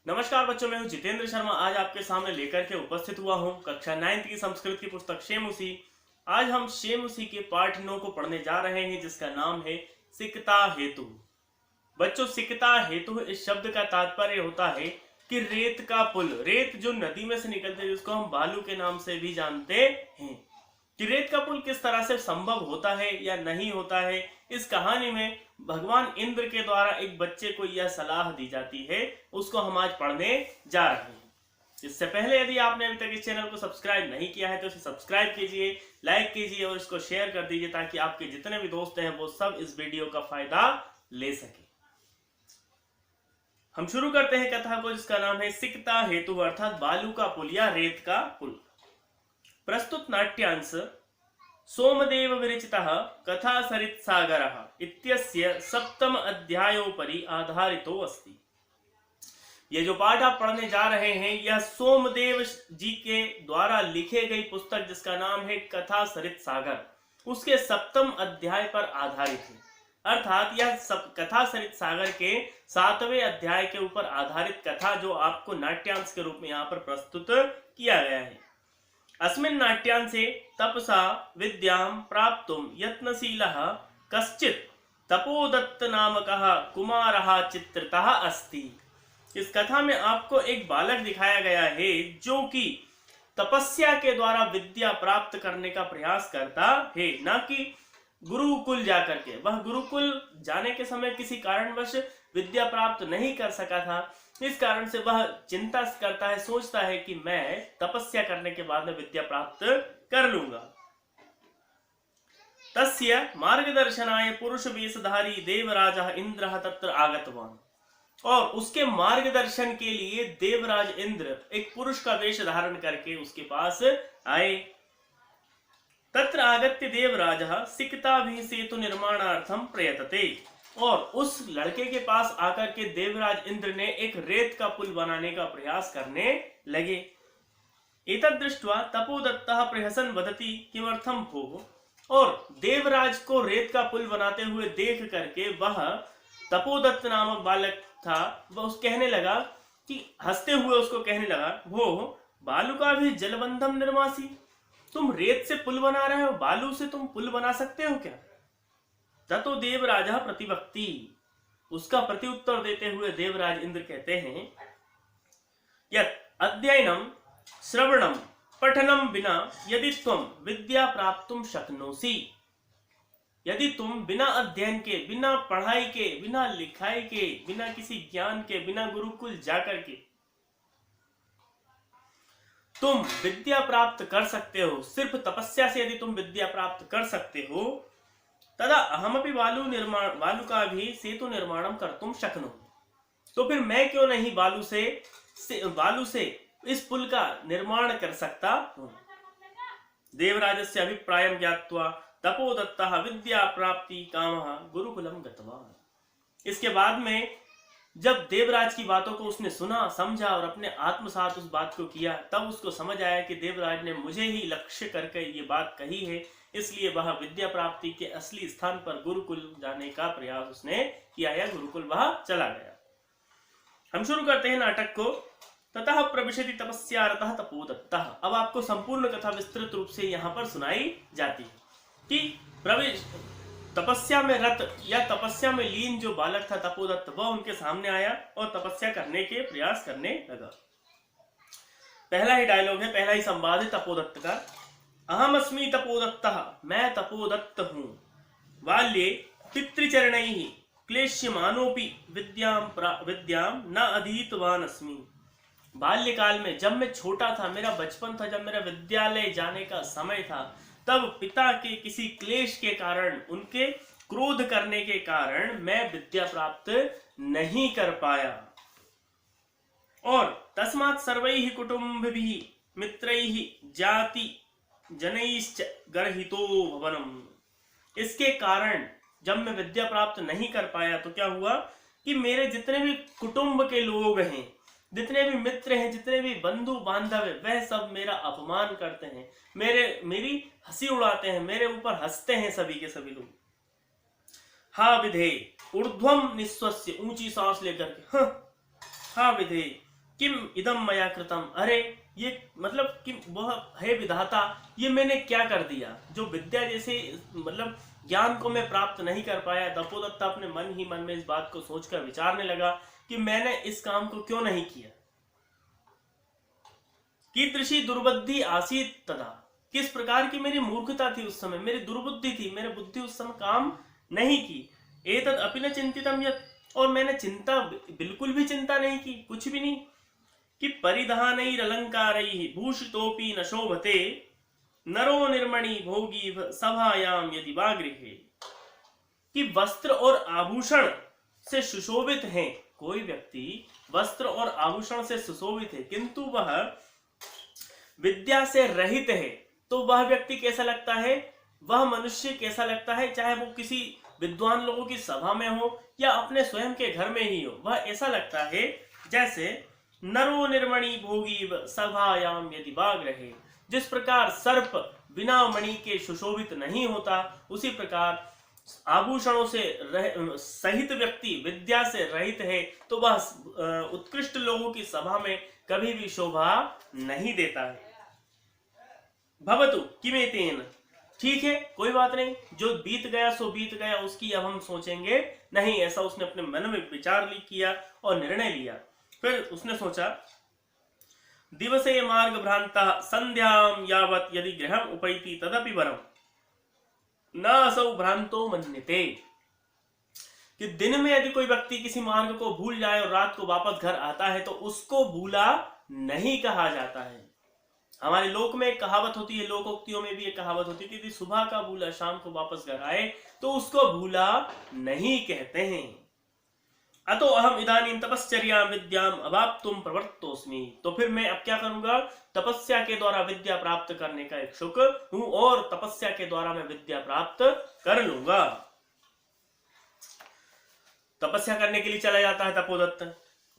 नमस्कार बच्चों, मैं हूं जितेंद्र शर्मा। आज आपके सामने लेकर के उपस्थित हुआ हूं कक्षा 9th की संस्कृत की पुस्तक शेमुसी। आज हम शेमुसी के पाठ 9 को पढ़ने जा रहे हैं, जिसका नाम है सिकता हेतु। बच्चों, सिकता हेतु इस शब्द का तात्पर्य होता है कि रेत का पुल। रेत जो नदी में से निकलते हैं, जिसको हम बालू के नाम से भी जानते हैं, कि रेत का पुल किस तरह से संभव होता है या नहीं होता है। इस कहानी में भगवान इंद्र के द्वारा एक बच्चे को यह सलाह दी जाती है, उसको हम आज पढ़ने जा रहे हैं। इससे पहले यदि आपने अभी तक इस चैनल को सब्सक्राइब नहीं किया है तो इसे सब्सक्राइब कीजिए, लाइक कीजिए और इसको शेयर कर दीजिए, ताकि आपके जितने भी दोस्त हैं वो सब इस वीडियो का फायदा ले सके। हम शुरू करते हैं कथा को, जिसका नाम है सिकता हेतु, अर्थात बालू का पुल या रेत का पुल। प्रस्तुत नाट्यांश सोमदेव विरचितः कथा सरित सागरः इत्यस्य 7th अध्यायोपरि आधारितो अस्ति। ये जो पाठ आप पढ़ने जा रहे हैं, यह सोमदेव जी के द्वारा लिखे गई पुस्तक, जिसका नाम है कथा सरित सागर, उसके 7वें अध्याय पर आधारित है। अर्थात यह सब कथा सरित सागर के 7वें अध्याय के ऊपर आधारित कथा, जो आपको नाट्यांश के रूप में यहाँ पर प्रस्तुत किया गया है। अस्मिन् नाट्यांशे तपसा विद्यां प्राप्तुं यत्नशीलः कश्चित् तपोदत्त नामकः कुमारः चित्रितः अस्ति। इस कथा में आपको एक बालक दिखाया गया है, जो कि तपस्या के द्वारा विद्या प्राप्त करने का प्रयास करता है, न कि गुरुकुल जाकर के। वह गुरुकुल जाने के समय किसी कारणवश विद्या प्राप्त नहीं कर सका था। इस कारण से वह चिंता करता है, सोचता है कि मैं तपस्या करने के बाद में विद्या प्राप्त कर लूंगा। तस्य मार्गदर्शनाय पुरुष वेशधारी देवराजः इंद्रः तत्र आगतवान्। और उसके मार्गदर्शन के लिए देवराज इंद्र एक पुरुष का वेश धारण करके उसके पास आए। तत्र आगत्य देवराजः सिकताभिः सेतु निर्माणार्थं प्रयतते। और उस लड़के के पास आकर के देवराज इंद्र ने एक रेत का पुल बनाने का प्रयास करने लगे। एतद् दृष्ट्वा तपोदत्तः प्रहसन् वदति किमर्थं भोः। और देवराज को रेत का पुल बनाते हुए देख करके वह तपोदत्त नामक बालक था, वह उस कहने लगा कि हंसते हुए उसको कहने लगा, भोः बालुका भी जलबंधम निर्मासी। तुम रेत से पुल बना रहे हो, बालू से तुम पुल बना सकते हो क्या? ततो देवराजः प्रतिवक्ति। उसका प्रत्युत्तर देते हुए देवराज इंद्र कहते हैं, यत् अध्ययनम श्रवणम पठनम बिना यदि तुम विद्या प्राप्तुम शक्नोसी। यदि तुम बिना अध्ययन के, बिना पढ़ाई के, बिना लिखाई के, बिना किसी ज्ञान के, बिना गुरुकुल जाकर के तुम विद्या प्राप्त कर सकते हो, सिर्फ तपस्या से यदि तुम विद्या प्राप्त कर सकते हो, तदा अहमपि बालुका भी सेतु निर्माणम कर्तुम शक्नोमि। तो फिर मैं क्यों नहीं बालू से इस पुल का निर्माण कर सकता हूं। देवराजस्य अभिप्रायं ज्ञात्वा तपोदत्तः विद्या प्राप्ति कामः गुरुकुलम गतवान्। इसके बाद में जब देवराज की बातों को उसने सुना, समझा और अपने आत्मसात उस बात को किया, तब उसको समझ आया कि देवराज ने मुझे ही लक्ष्य करके ये बात कही है, इसलिए वह विद्या प्राप्ति के असली स्थान पर गुरुकुल जाने का प्रयास उसने किया या गुरुकुल वह चला गया। हम शुरू करते हैं नाटक को। ततः प्रविशति तपस्यारतः तपोदत्तः। अब आपको संपूर्ण कथा विस्तृत रूप से यहाँ पर सुनाई जाती है कि तपस्या में रत या तपस्या में लीन जो बालक था तपोदत्त, वह उनके सामने आया और तपस्या करने के प्रयास करने लगा। पहला ही डायलॉग है, पहला ही संवाद है तपोदत्त का। अहम अस्मि तपोदत्तः, मैं तपोदत्त हूं। बाल्ये पितृचरणैः क्लेश्यमानोपि विद्यां न अधीतवान अस्मि। बाल्यकाल में, जब मैं छोटा था, मेरा बचपन था, जब मेरा विद्यालय जाने का समय था, तब पिता के किसी क्लेश के कारण, उनके क्रोध करने के कारण मैं विद्या प्राप्त नहीं कर पाया। और तस्मात् सर्वैः कुटुम्बिभिः मित्रैः जाति जनैश्च गर्हितो भवनम्। इसके कारण जब मैं विद्या प्राप्त नहीं कर पाया तो क्या हुआ कि मेरे जितने भी कुटुंब के लोग हैं, जितने भी मित्र हैं, जितने भी बंधु बांधव हैं, वह सब मेरा अपमान करते हैं, मेरी हंसी उड़ाते हैं, मेरे ऊपर हंसते हैं सभी के सभी लोग। हा विधे ऊर्ध्वम निस्वस्य, ऊंची सांस लेकर के, हा विधे किम इदम मया कृतम, अरे ये मतलब कि वह है विधाता, ये मैंने क्या कर दिया। जो विद्या जैसे मतलब ज्ञान को मैं प्राप्त नहीं कर पाया। तपोदत्त अपने मन ही मन में इस बात को सोचकर विचारने लगा कि मैंने इस काम को क्यों नहीं किया। कीदृशी दुर्बुद्धि आसीत तदा, किस प्रकार की मेरी मूर्खता थी उस समय, मेरी दुर्बुद्धि थी, मेरी बुद्धि उस समय काम नहीं की। एतद अपि न चिंतितम यत्, और मैंने चिंता बिल्कुल भी चिंता नहीं की, कुछ भी नहीं। कि परिधानैरलंकारैः भूषितोऽपि न शोभते, नरो निर्मणि भोगी सभायाम यदि वा गृहे। कि वस्त्र और आभूषण से सुशोभित हैं, कोई व्यक्ति वस्त्र और आभूषण से सुशोभित है किंतु वह विद्या से रहित है, तो वह व्यक्ति कैसा लगता है, वह मनुष्य कैसा लगता है, चाहे वो किसी विद्वान लोगों की सभा में हो या अपने स्वयं के घर में ही हो, वह ऐसा लगता है जैसे नरो निर्मणि भोगी सभायाम यदि बाग रहे। जिस प्रकार सर्प बिना मणि के सुशोभित नहीं होता, उसी प्रकार आभूषणों से सहित व्यक्ति विद्या से रहित है तो वह उत्कृष्ट लोगों की सभा में कभी भी शोभा नहीं देता है। भवतु किमेतेन, ठीक है कोई बात नहीं, जो बीत गया सो बीत गया, उसकी अब हम सोचेंगे नहीं, ऐसा उसने अपने मन में विचार किया और निर्णय लिया। फिर उसने सोचा, दिवसे मार्ग भ्रांता संध्याम यावत यदि गृहम उपैति तदपि वरम न असौ भ्रांतो मन्यते। कि दिन में यदि कोई व्यक्ति किसी मार्ग को भूल जाए और रात को वापस घर आता है तो उसको भूला नहीं कहा जाता है। हमारे लोक में एक कहावत होती है, लोकोक्तियों में भी एक कहावत होती है कि यदि सुबह का भूला शाम को वापस घर आए तो उसको भूला नहीं कहते हैं। अतो अहम इदानीं तपश्चर्या विद्याम अवाप्तुम प्रवर्तोस्मि, तो फिर मैं अब क्या करूंगा, तपस्या के द्वारा विद्या प्राप्त करने का इच्छुक हूं और तपस्या के द्वारा मैं विद्या प्राप्त कर लूंगा। तपस्या करने के लिए चला जाता है तपोदत्त।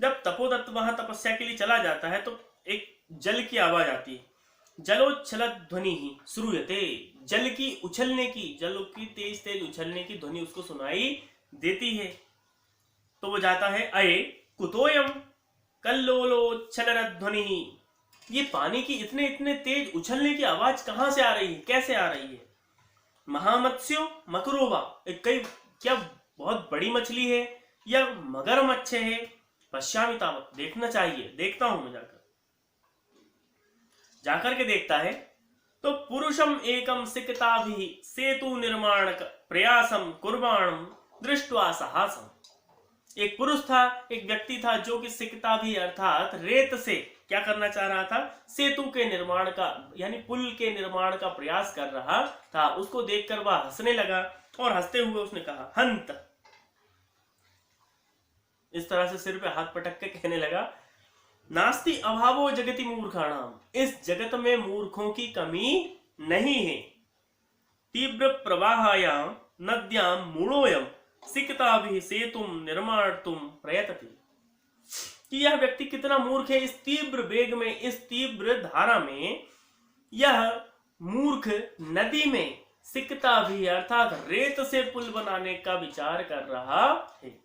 जब तपोदत्त वहां तपस्या के लिए चला जाता है तो एक जल की आवाज आती है, जलोच्छल ध्वनि ही श्रूयते, जल की उछलने की, जल की तेज तेज उछलने की ध्वनि उसको सुनाई देती है। तो वो जाता है, अये कुतोयम कल्लोलोच्छल ध्वनि, ये पानी की इतने इतने तेज उछलने की आवाज कहां से आ रही है, कैसे आ रही है। महामत्स्यो मकरोवा, कई क्या बहुत बड़ी मछली है या मगरमच्छ है, पश्यामि तावत्, देखना चाहिए, देखता हूं मैं जाकर के देखता है तो पुरुषम एकम सिकताभिः सेतु निर्माण प्रयासम कुर्वाणम दृष्ट्वा साहसम, एक पुरुष था, एक व्यक्ति था जो कि सिकता भी अर्थात रेत से क्या करना चाह रहा था, सेतु के निर्माण का यानी पुल के निर्माण का प्रयास कर रहा था। उसको देखकर वह हंसने लगा और हंसते हुए उसने कहा, हंत, इस तरह से सिर पे हाथ पटक के कहने लगा, नास्ति अभावो जगति मूर्खाणाम, इस जगत में मूर्खों की कमी नहीं है। तीव्र प्रवाहायाम नद्याम मूढ़ोयम सिकताभिः सेतुम निर्माणतुम प्रयतति, कि यह व्यक्ति कितना मूर्ख है, इस तीव्र वेग में, इस तीव्र धारा में, यह मूर्ख नदी में सिकताभिः अर्थात रेत से पुल बनाने का विचार कर रहा है।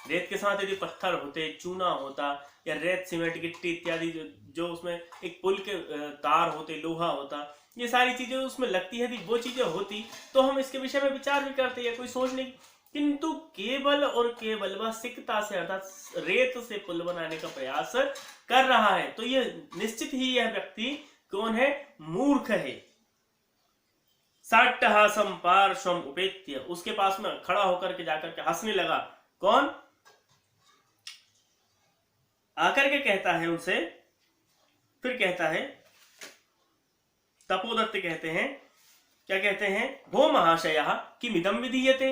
रेत के साथ यदि पत्थर होते, चूना होता या रेत सीमेंट गिट्टी इत्यादि जो उसमें एक पुल के तार होते, लोहा होता, ये सारी चीजें उसमें लगती है, वो चीजें होती तो हम इसके विषय में विचार भी करते या कोई सोच नहीं, किंतु केवल और केवल वह सिकता से अर्थात रेत से पुल बनाने का प्रयास कर रहा है। तो ये निश्चित ही यह व्यक्ति कौन है, मूर्ख है। साट्टहासम पार्श्वम उपेत्य, उसके पास में खड़ा होकर के जाकर के हंसने लगा। कौन? आकर के कहता है उनसे, फिर कहता है, तपोदत्त कहते हैं, क्या कहते हैं, भो महाशयः किमिदं विधीयते,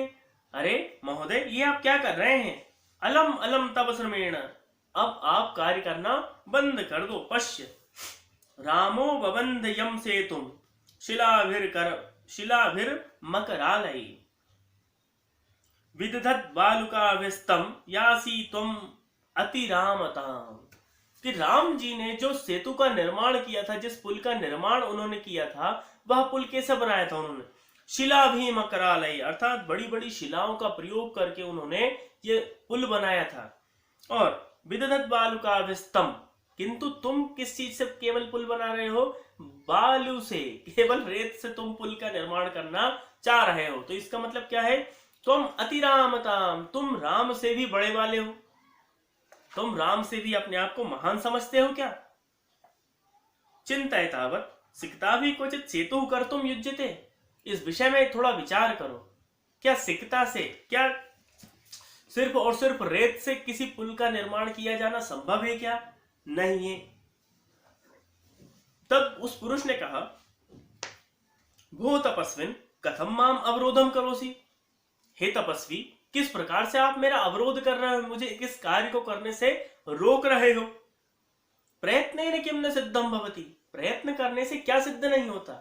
अरे महोदय ये आप क्या कर रहे हैं, अलम अलम तव श्रमेण, अब आप कार्य करना बंद कर दो। पश्य रामो बबंध यम सेतुम शिलाभिर मकरालय विदधत बालुकाभिस्तम यासी तुम अतिरामताम, कि राम जी ने जो सेतु का निर्माण किया था, जिस पुल का निर्माण उन्होंने किया था, वह पुल कैसे बनाया था उन्होंने, शिलाभि मकरालय अर्थात बड़ी बड़ी शिलाओं का प्रयोग करके उन्होंने ये पुल बनाया था। और विदधत बालुकाभिस्तम, किंतु तुम किस चीज से केवल पुल बना रहे हो? बालू से, केवल रेत से तुम पुल का निर्माण करना चाह रहे हो। तो इसका मतलब क्या है? तुम अतिरामताम, तुम राम से भी बड़े वाले हो, तुम राम से भी अपने आप को महान समझते हो क्या? चिंतयतावत् सिकता भी क्वचित सेतु कर्तुम युज्यते, इस विषय में थोड़ा विचार करो। क्या सिकता से, क्या सिर्फ और सिर्फ रेत से किसी पुल का निर्माण किया जाना संभव है क्या? नहीं है। तब उस पुरुष ने कहा, भो तपस्विन कथम माम अवरोधम करोसी, हे तपस्वी, किस प्रकार से आप मेरा अवरोध कर रहे हो, मुझे किस कार्य को करने से रोक रहे हो? प्रयत्नेन किम न सिद्धम भवति, प्रयत्न करने से क्या सिद्ध नहीं होता?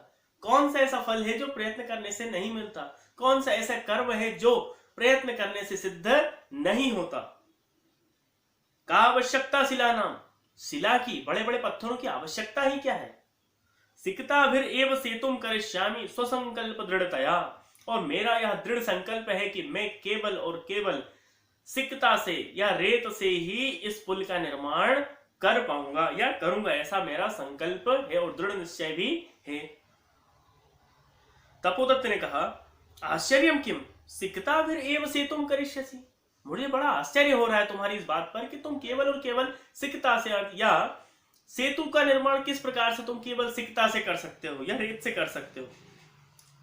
कौन सा ऐसा फल है जो प्रयत्न करने से नहीं मिलता? कौन सा ऐसा कर्म है जो प्रयत्न करने से सिद्ध नहीं होता? का आवश्यकता शिला नाम, शिला की, बड़े बड़े पत्थरों की आवश्यकता ही क्या है? सिकता फिर एव सेतुम करिष्यामि स्वसंकल्प दृढ़तया, और मेरा यह दृढ़ संकल्प है कि मैं केवल और केवल सिकता से या रेत से ही इस पुल का निर्माण कर पाऊंगा या करूंगा, ऐसा मेरा संकल्प है और दृढ़ निश्चय भी है। तपोदत्त ने कहा, आश्चर्यम किम सिकता फिर एव सेतुम करिष्यसि, मुझे बड़ा आश्चर्य हो रहा है तुम्हारी इस बात पर कि तुम केवल और केवल सिकता से या सेतु का निर्माण किस प्रकार से तुम केवल सिकता से कर सकते हो या रेत से कर सकते हो?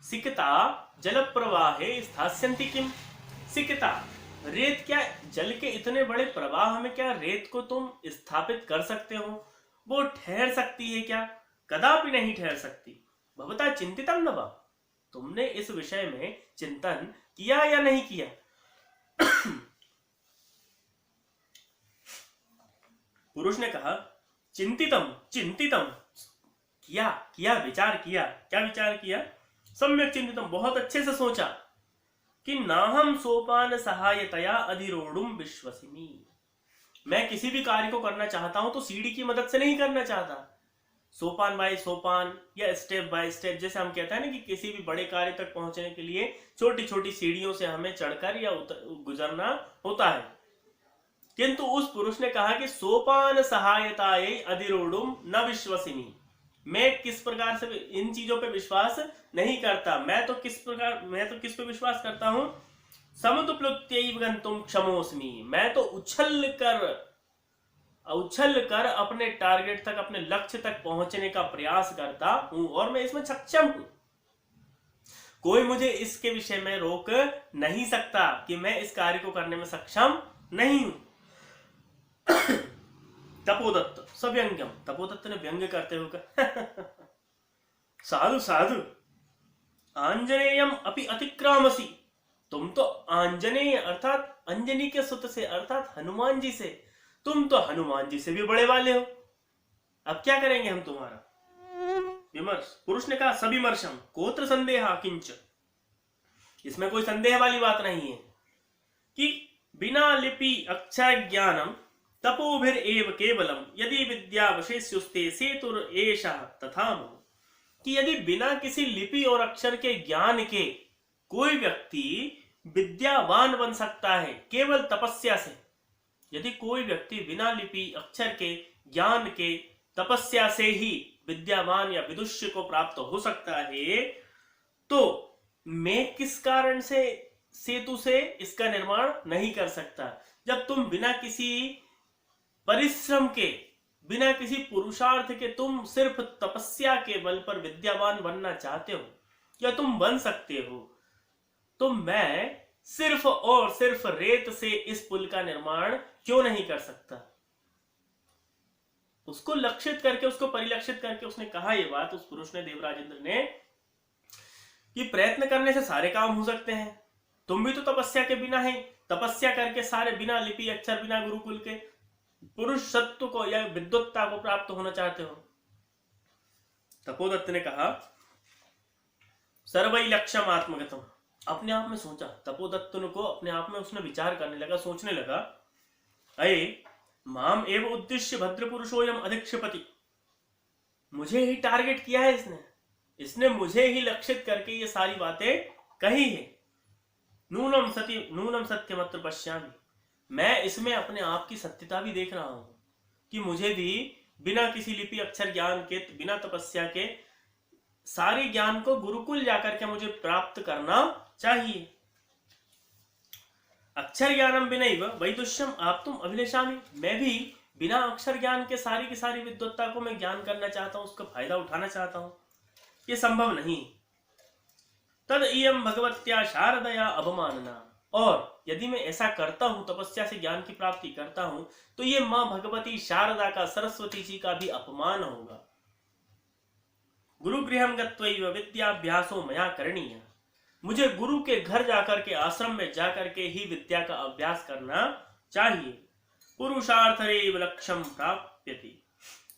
सिकता जल प्रवाहे स्थास्यन्ति किम, सिकता रेत, क्या जल के इतने बड़े प्रवाह में क्या रेत को तुम स्थापित कर सकते हो? वो ठहर सकती है क्या? कदापि नहीं ठहर सकती। भवता चिंतितम न वा, तुमने इस विषय में चिंतन किया या नहीं किया? पुरुष ने कहा, चिंतितम, चिंतितम, किया किया, विचार किया। क्या विचार किया? सम्यक चिंतितम, बहुत अच्छे से सोचा कि नाहम सोपान सहायतया अधिरोढ़ुम विश्वसिमी, मैं किसी भी कार्य को करना चाहता हूं तो सीढ़ी की मदद से नहीं करना चाहता, सोपान बाय सोपान या स्टेप बाय स्टेप, जैसे हम कहते हैं ना कि किसी भी बड़े कार्य तक पहुंचने के लिए छोटी छोटी सीढ़ियों से हमें चढ़कर या गुजरना होता है। किंतु उस पुरुष ने कहा कि सोपान सहायतायै अधिरोढ़ुम न विश्वसिमी, मैं किस प्रकार से इन चीजों पे विश्वास नहीं करता। मैं तो किस पे विश्वास करता हूं? समुद्रप्लुत्यैव गन्तुम क्षमोस्मि, मैं तो उछल कर अपने टारगेट तक, अपने लक्ष्य तक पहुंचने का प्रयास करता हूं और मैं इसमें सक्षम हूं। कोई मुझे इसके विषय में रोक नहीं सकता कि मैं इस कार्य को करने में सक्षम नहीं हूं। तपोदत्त सव्यंग्यम, तपोदत्त ने व्यंग्य करते हुए कहा, साधु साधु, आंजनेयम अपि अतिक्रामसी, तुम तो आंजनेय अर्थात अंजनी के सुत से अर्थात हनुमान जी से, तुम तो हनुमान जी से भी बड़े वाले हो। अब क्या करेंगे हम तुम्हारा? विमर्श। पुरुष ने कहा, सविमर्शम कोत्र संदेह किंच, इसमें कोई संदेह वाली बात नहीं है कि बिना लिपि अक्षर ज्ञानम तपोभिर एव केवलम यदि विद्यावशेष्युस्ते सेतुर एषः तथा, कि यदि बिना किसी लिपि और अक्षर के ज्ञान के कोई व्यक्ति विद्यावान बन सकता है केवल तपस्या से, यदि कोई व्यक्ति बिना लिपि अक्षर के ज्ञान के तपस्या से ही विद्यावान या विदुष्य को प्राप्त हो सकता है, तो मैं किस कारण से सेतु से इसका निर्माण नहीं कर सकता? जब तुम बिना किसी परिश्रम के, बिना किसी पुरुषार्थ के तुम सिर्फ तपस्या के बल पर विद्यावान बनना चाहते हो या तुम बन सकते हो, तो मैं सिर्फ और सिर्फ रेत से इस पुल का निर्माण क्यों नहीं कर सकता? उसको लक्षित करके, उसको परिलक्षित करके उसने कहा ये बात, उस पुरुष ने, देवराजेंद्र ने, कि प्रयत्न करने से सारे काम हो सकते हैं। तुम भी तो तपस्या के बिना है, तपस्या करके सारे बिना लिपि अक्षर, बिना गुरुकुल के पुरुष सत्व को या विद्वत्ता को प्राप्त होना चाहते हो। तपोदत्त ने कहा, सर्वै लक्ष्यम आत्मगतम, अपने आप में सोचा। तपोदत्त को अपने आप में उसने विचार करने लगा, सोचने लगा, अये माम एव उद्देश्य भद्र पुरुषोयम अधिक्षपति, मुझे ही टारगेट किया है इसने मुझे ही लक्षित करके ये सारी बातें कही है। नूनम सत्यमत्र पश्यामि, मैं इसमें अपने आप की सत्यता भी देख रहा हूं कि मुझे भी बिना किसी लिपि अक्षर ज्ञान के, बिना तपस्या के सारे ज्ञान को गुरुकुल जाकर के मुझे प्राप्त करना चाहिए। अक्षर ज्ञानम बिनैव वैदुष्यम आप्तुम अभिलषामि, मैं भी बिना अक्षर ज्ञान के सारी की सारी विद्वत्ता को मैं ज्ञान करना चाहता हूं, उसका फायदा उठाना चाहता हूं, ये संभव नहीं। तद इयम भगवत्या शारदया अवमानना, और यदि मैं ऐसा करता हूं, तपस्या से ज्ञान की प्राप्ति करता हूं, तो ये मां भगवती शारदा का, सरस्वती जी का भी अपमान होगा। गुरुगृहम गत्वैव विद्याभ्यासो मया करणीय, मुझे गुरु के घर जाकर के, आश्रम में जाकर के ही विद्या का अभ्यास करना चाहिए। पुरुषार्थरेव लक्ष्यम प्राप्यति,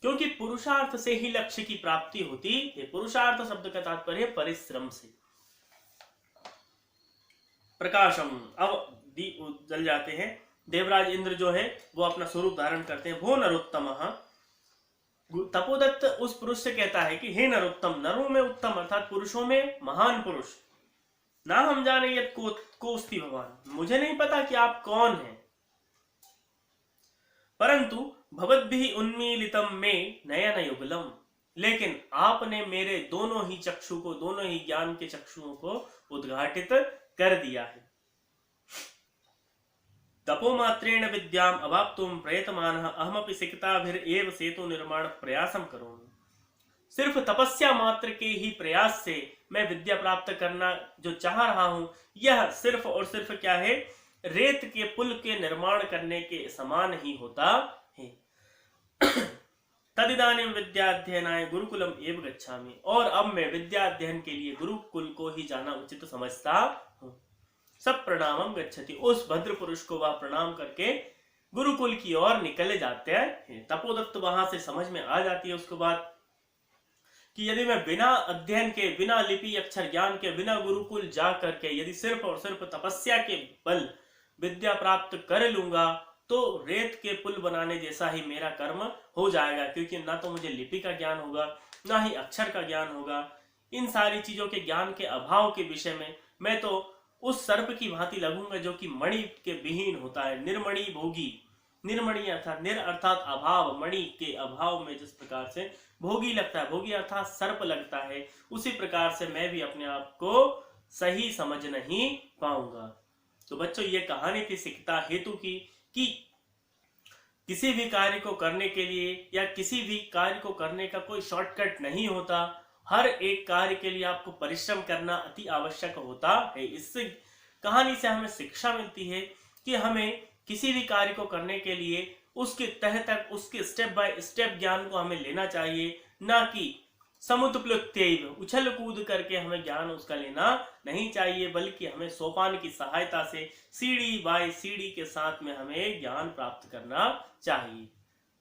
क्योंकि पुरुषार्थ से ही लक्ष्य की प्राप्ति होती है। पुरुषार्थ शब्द का तात्पर्य परिश्रम से। प्रकाशम, अब जल जाते हैं। देवराज इंद्र जो है वो अपना स्वरूप धारण करते हैं। भो नरोत्तम, तपोदत्त उस पुरुष से कहता है कि हे नरोत्तम, नरों में उत्तम अर्थात पुरुषों में महान पुरुष, ना हम जाने यत् कोस्ति भगवान, मुझे नहीं पता कि आप कौन हैं, परंतु भवद्भिः उन्मीलितम में नयन युगलम, लेकिन आपने मेरे दोनों ही चक्षु को, दोनों ही ज्ञान के चक्षुओं को उद्घाटित कर दिया है। तपोमात्रेण विद्याम अवाप्तुम प्रयतमानः अहमपि सिकताभिरेव सेतु निर्माण प्रयासम करोमि, सिर्फ तपस्या मात्र के ही प्रयास से मैं विद्या प्राप्त करना जो चाह रहा हूं, यह सिर्फ और सिर्फ क्या है, रेत के पुल के निर्माण करने के समान ही होता है। तदिदानीं विद्याध्ययनाय गुरुकुलम एव गच्छामि, और अब मैं विद्या अध्ययन के लिए गुरुकुल को ही जाना उचित समझता हूं। सब प्रणामम गच्छति, उस भद्र पुरुष को वह प्रणाम करके गुरुकुल की ओर निकले जाते हैं। तपोदत्त वहां से समझ में आ जाती है उसको बात कि यदि मैं बिना अध्ययन के, बिना लिपि अक्षर ज्ञान के, बिना गुरुकुल जा करके यदि सिर्फ और सिर्फ तपस्या के बल विद्या प्राप्त कर लूंगा, तो रेत के पुल बनाने जैसा ही मेरा कर्म हो जाएगा, क्योंकि ना तो मुझे लिपि का ज्ञान होगा, ना ही अक्षर का ज्ञान होगा। इन सारी चीजों के ज्ञान के अभाव के विषय में मैं तो उस सर्प की भांति लगूंगा जो कि मणि के विहीन होता है, निर्मणि भोगी। निर्मणि अर्थात निर अर्थात अभाव, मणि के अभाव में जिस प्रकार से भोगी लगता है, भोगी अर्थात सर्प लगता है, उसी प्रकार से मैं भी अपने आप को सही समझ नहीं पाऊंगा। तो बच्चों, ये कहानी थी सिकता हेतु की, कि किसी भी कार्य को करने के लिए या किसी भी कार्य को करने का कोई शॉर्टकट नहीं होता। हर एक कार्य के लिए आपको परिश्रम करना अति आवश्यक होता है। इससे कहानी से हमें शिक्षा मिलती है कि हमें किसी भी कार्य को करने के लिए उसके तह तक, उसके स्टेप बाय स्टेप ज्ञान को हमें लेना चाहिए, ना कि समुद्रप्लुत्यैव उछल कूद करके हमें ज्ञान उसका लेना नहीं चाहिए, बल्कि हमें सोपान की सहायता से सीढ़ी बाय सीढ़ी के साथ में हमें ज्ञान प्राप्त करना चाहिए।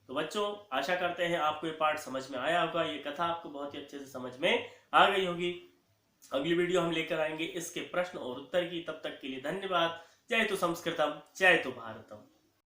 तो बच्चों, आशा करते हैं आपको ये पाठ समझ में आया होगा, ये कथा आपको बहुत ही अच्छे से समझ में आ गई होगी। अगली वीडियो हम लेकर आएंगे इसके प्रश्न और उत्तर की। तब तक के लिए धन्यवाद। जय तो संस्कृतम, जय तो भारतम।